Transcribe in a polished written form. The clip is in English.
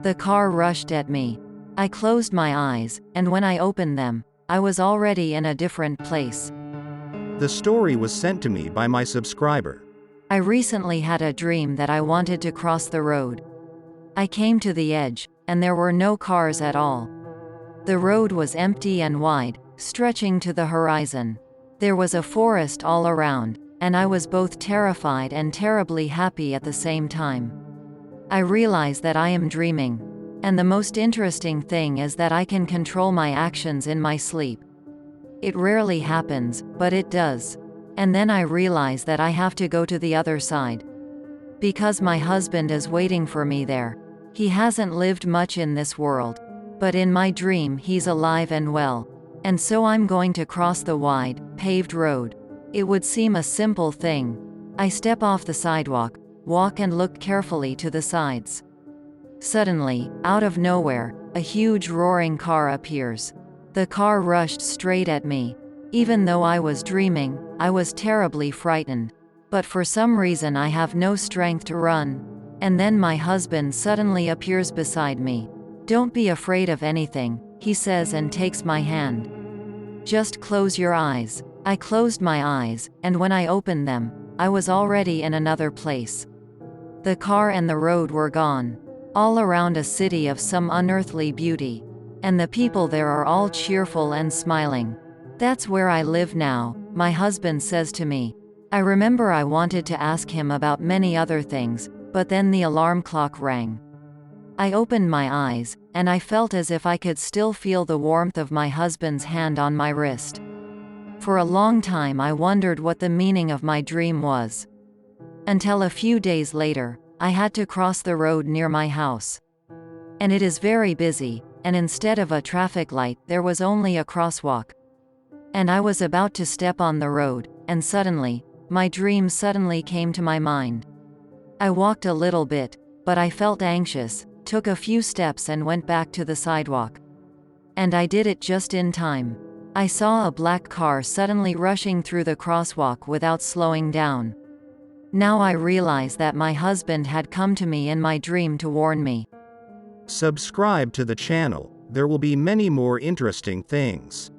The car rushed at me. I closed my eyes, and when I opened them, I was already in a different place. The story was sent to me by my subscriber. I recently had a dream that I wanted to cross the road. I came to the edge, and there were no cars at all. The road was empty and wide, stretching to the horizon. There was a forest all around, and I was both terrified and terribly happy at the same time. I realize that I am dreaming. And the most interesting thing is that I can control my actions in my sleep. It rarely happens, but it does. And then I realize that I have to go to the other side. Because my husband is waiting for me there. He hasn't lived much in this world. But in my dream he's alive and well. And so I'm going to cross the wide, paved road. It would seem a simple thing. I step off the sidewalk, walk and look carefully to the sides. Suddenly, out of nowhere, a huge roaring car appears. The car rushed straight at me. Even though I was dreaming, I was terribly frightened. But for some reason I have no strength to run. And then my husband suddenly appears beside me. "Don't be afraid of anything," he says and takes my hand. "Just close your eyes." I closed my eyes, and when I opened them, I was already in another place. The car and the road were gone. All around a city of some unearthly beauty. And the people there are all cheerful and smiling. "That's where I live now," my husband says to me. I remember I wanted to ask him about many other things, but then the alarm clock rang. I opened my eyes, and I felt as if I could still feel the warmth of my husband's hand on my wrist. For a long time I wondered what the meaning of my dream was. Until a few days later, I had to cross the road near my house. And it is very busy, and instead of a traffic light there was only a crosswalk. And I was about to step on the road, and suddenly, my dream suddenly came to my mind. I walked a little bit, but I felt anxious, took a few steps and went back to the sidewalk. And I did it just in time. I saw a black car suddenly rushing through the crosswalk without slowing down. Now I realize that my husband had come to me in my dream to warn me. Subscribe to the channel. There will be many more interesting things.